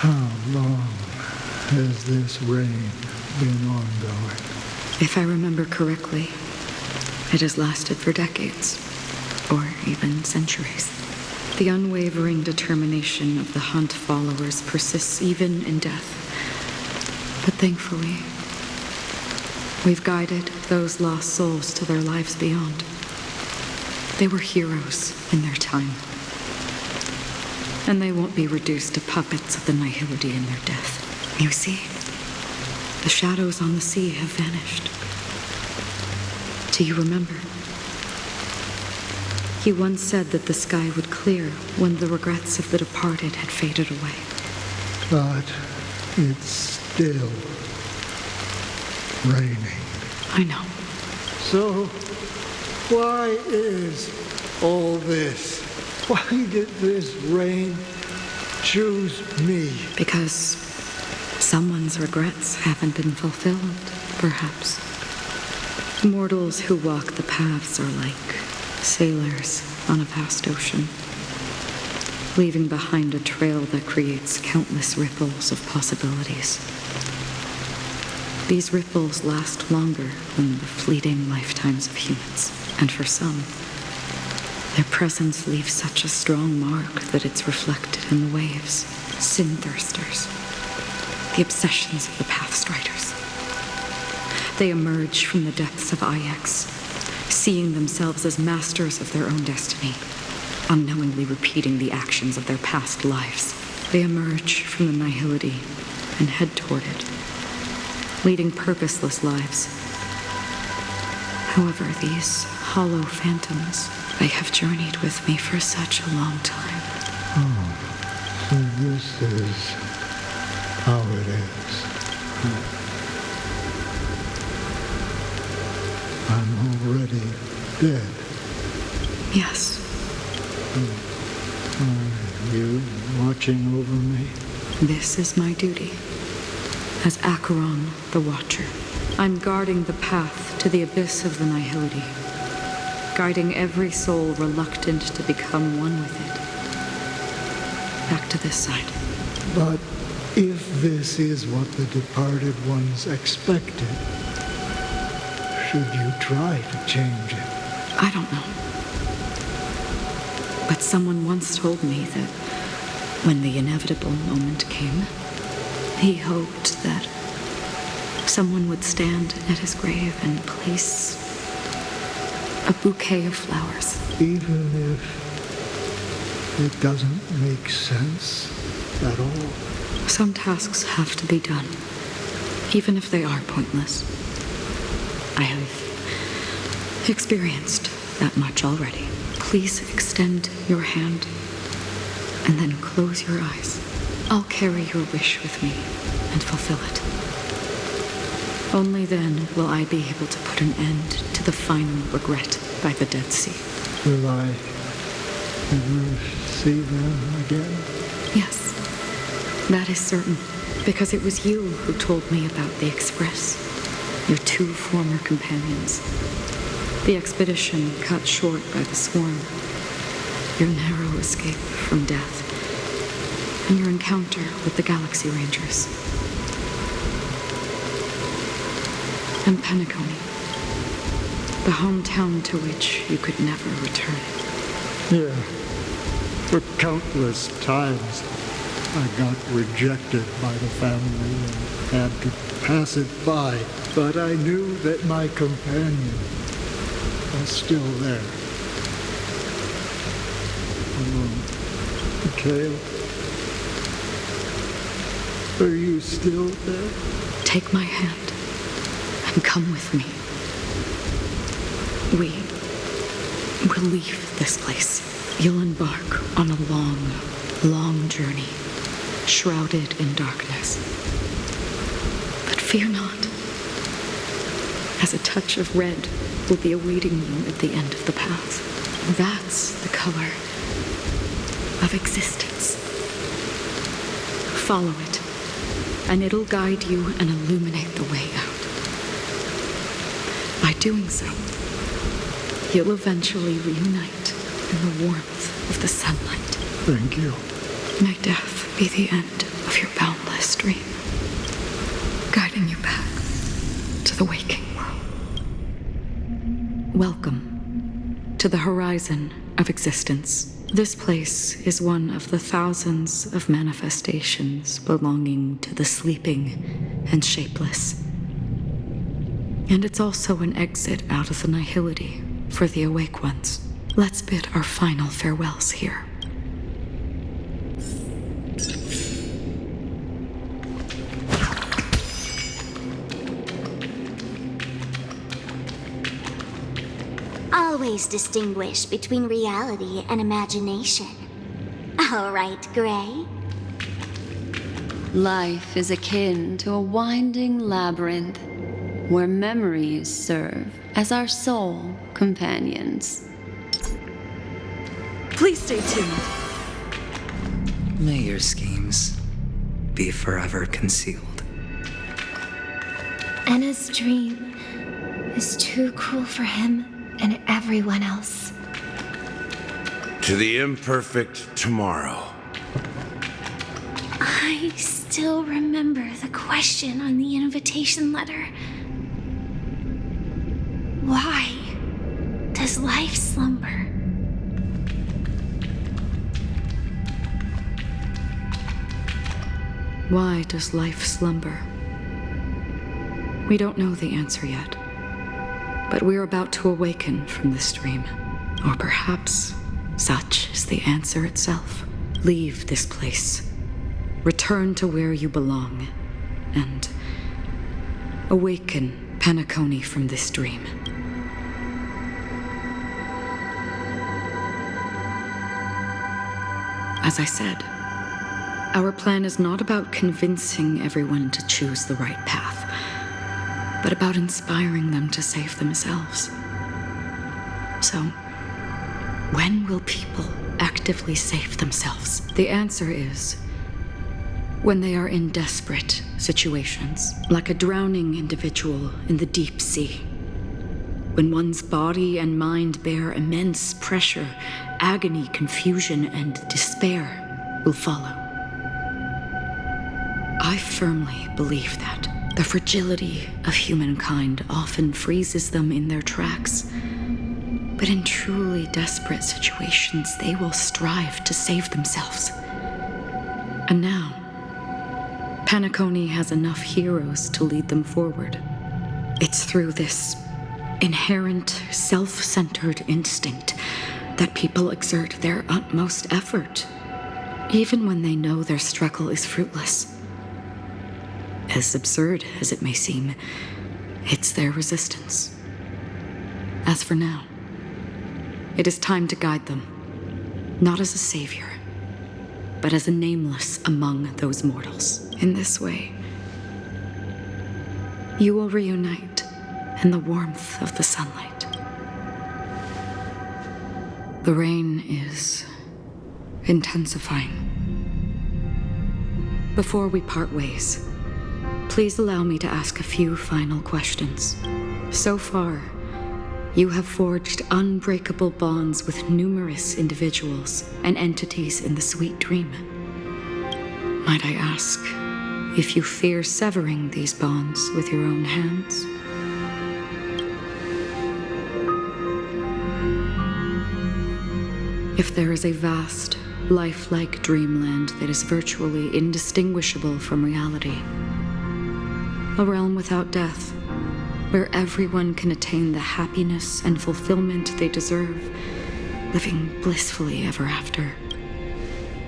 How long has this rain been ongoing? If I remember correctly, it has lasted for decades, or even centuries. The unwavering determination of the Hunt followers persists even in death. But thankfully, we've guided those lost souls to their lives beyond. They were heroes in their time. And they won't be reduced to puppets of the nihility in their death. You see, the shadows on the sea have vanished. Do you remember? He once said that the sky would clear when the regrets of the departed had faded away. But it's still raining. I know. So, why is all this? Why did this rain choose me? Because someone's regrets haven't been fulfilled, perhaps. Mortals who walk the paths are like sailors on a vast ocean, leaving behind a trail that creates countless ripples of possibilities. These ripples last longer than the fleeting lifetimes of humans, and for some, their presence leaves such a strong mark that it's reflected in the waves. Sin-thirsters, the obsessions of the Pathstriders. They emerge from the depths of Ix, seeing themselves as masters of their own destiny, unknowingly repeating the actions of their past lives. They emerge from the nihility and head toward it, leading purposeless lives. However, these hollow phantoms, they have journeyed with me for such a long time. Oh, so this is how it is. I'm already dead. Yes. Are you watching over me? This is my duty. As Acheron, the Watcher, I'm guarding the path to the abyss of the nihility, guiding every soul reluctant to become one with it. Back to this side. But if this is what the departed ones expected, should you try to change it? I don't know. But someone once told me that when the inevitable moment came, he hoped that someone would stand at his grave and place a bouquet of flowers. Even if it doesn't make sense at all. Some tasks have to be done, even if they are pointless. I have experienced that much already. Please extend your hand and then close your eyes. I'll carry your wish with me and fulfill it. Only then will I be able to put an end to the final regret by the Dead Sea. Will I ever see them again? Yes, that is certain, because it was you who told me about the Express, your two former companions. The expedition cut short by the swarm, your narrow escape from death, and your encounter with the Galaxy Rangers. And Penacony, the hometown to which you could never return. Yeah. For countless times, I got rejected by the family and had to pass it by. But I knew that my companion was still there. Mikhail, are you still there? Take my hand and come with me. We will leave this place. You'll embark on a long, long journey, shrouded in darkness. But fear not, as a touch of red will be awaiting you at the end of the path. That's the color of existence. Follow it, and it'll guide you and illuminate the way out. By doing so, you'll eventually reunite in the warmth of the sunlight. Thank you. May death be the end of of your boundless dream, guiding you back to the waking world. Welcome to the horizon of existence. This place is one of the thousands of manifestations belonging to the sleeping and shapeless. And it's also an exit out of the nihility for the awake ones. Let's bid our final farewells here. Always distinguish between reality and imagination. All right, Gray? Life is akin to a winding labyrinth where memories serve as our sole companions. Please stay tuned. May your schemes be forever concealed. Anna's dream is too cruel for him and everyone else. To the imperfect tomorrow. I still remember the question on the invitation letter. Why does life slumber? Why does life slumber? We don't know the answer yet, but we're about to awaken from this dream. Or perhaps such is the answer itself. Leave this place. Return to where you belong, and awaken Penacony from this dream. As I said, our plan is not about convincing everyone to choose the right path, but about inspiring them to save themselves. So, when will people actively save themselves? The answer is when they are in desperate situations, like a drowning individual in the deep sea. When one's body and mind bear immense pressure, agony, confusion, and despair will follow. I firmly believe that the fragility of humankind often freezes them in their tracks. But in truly desperate situations, they will strive to save themselves. And now, Penacony has enough heroes to lead them forward. It's through this inherent, self-centered instinct that people exert their utmost effort, even when they know their struggle is fruitless. As absurd as it may seem, it's their resistance. As for now, it is time to guide them, not as a savior, but as a nameless among those mortals. In this way, you will reunite in the warmth of the sunlight. The rain is intensifying. Before we part ways, please allow me to ask a few final questions. So far, you have forged unbreakable bonds with numerous individuals and entities in the sweet dream. Might I ask if you fear severing these bonds with your own hands? If there is a vast, lifelike dreamland that is virtually indistinguishable from reality, a realm without death, where everyone can attain the happiness and fulfillment they deserve, living blissfully ever after,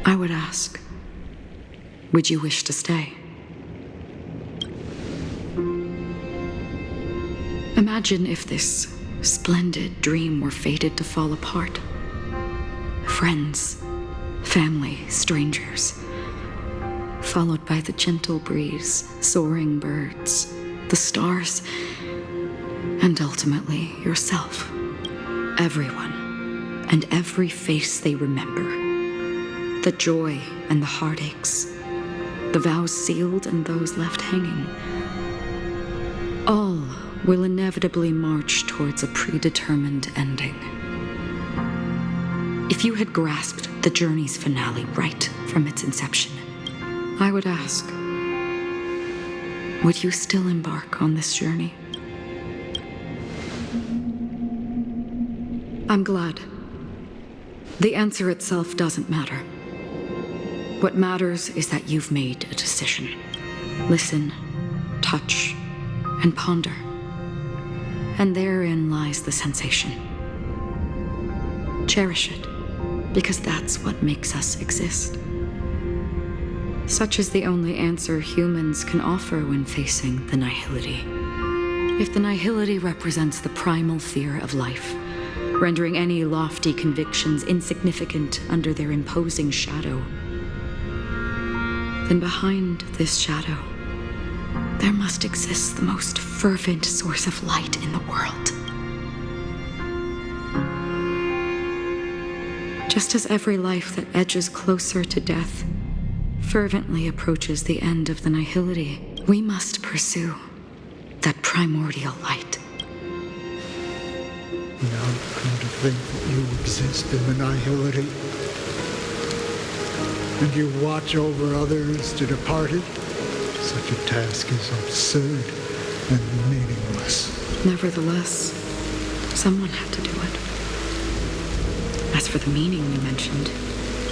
I would ask, would you wish to stay? Imagine if this splendid dream were fated to fall apart. Friends, family, strangers, followed by the gentle breeze, soaring birds, the stars, and ultimately yourself. Everyone, and every face they remember. The joy and the heartaches, the vows sealed and those left hanging. All will inevitably march towards a predetermined ending. If you had grasped the journey's finale right from its inception, I would ask, would you still embark on this journey? I'm glad. The answer itself doesn't matter. What matters is that you've made a decision. Listen, touch, and ponder. And therein lies the sensation. Cherish it, because that's what makes us exist. Such is the only answer humans can offer when facing the nihility. If the nihility represents the primal fear of life, rendering any lofty convictions insignificant under their imposing shadow, then behind this shadow, there must exist the most fervent source of light in the world. Just as every life that edges closer to death fervently approaches the end of the nihility, we must pursue that primordial light. Now come to think that you exist in the nihility, and you watch over others to depart it, such a task is absurd and meaningless. Nevertheless, someone had to do it. As for the meaning you mentioned,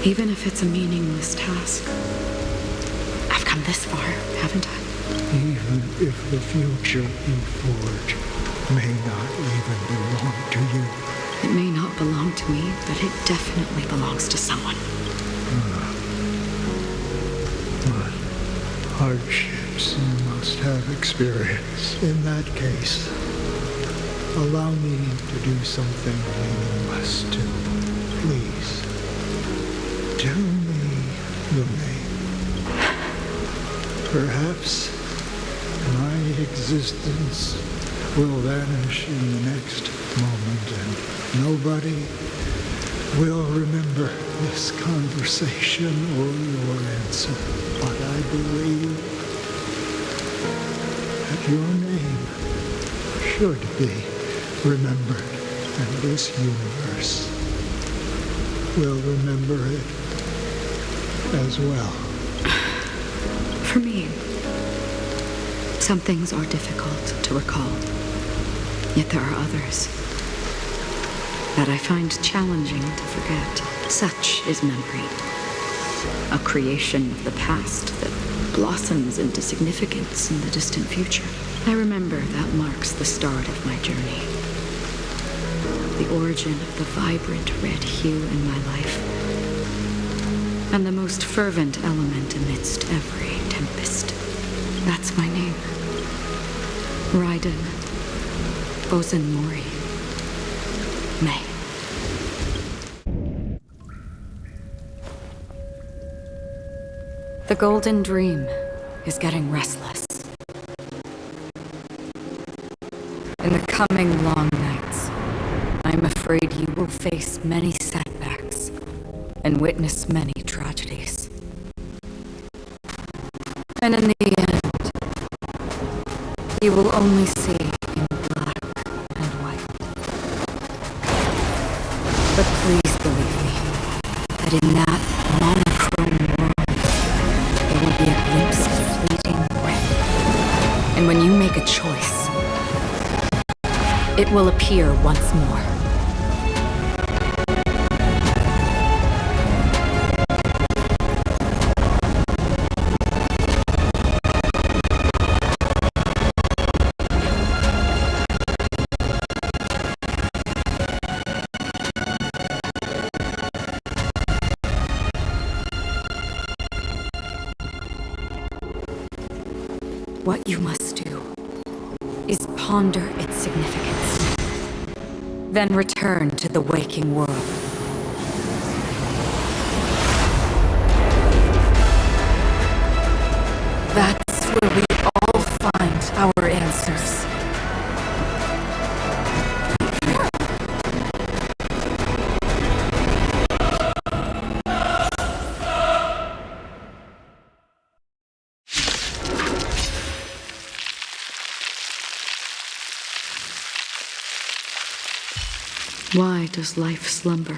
even if it's a meaningless task, I've come this far, haven't I? Even if the future you forge may not even belong to you. It may not belong to me, but it definitely belongs to someone. But hardships you must have experienced. In that case, allow me to do something meaningless too. Please, tell me your name. Perhaps my existence will vanish in the next moment, and nobody will remember this conversation or your answer. But I believe that your name should be remembered, and this universe will remember it as well. For me, some things are difficult to recall, yet there are others that I find challenging to forget. Such is memory, a creation of the past that blossoms into significance in the distant future. I remember that marks the start of my journey, the origin of the vibrant red hue in my life, and the most fervent element amidst every tempest. That's my name. Raiden Bozen Mori. May. The Golden Dream is getting restless. In the coming long nights, I'm afraid you will face many setbacks and witness many tragedies. And in the end, you will only see in black and white. But please believe me, that in that monochrome world, there will be a glimpse of fleeting red. And when you make a choice, it will appear once more. What you must do is ponder its significance, then return to the waking world. That's where we all find our answers. Why does life slumber?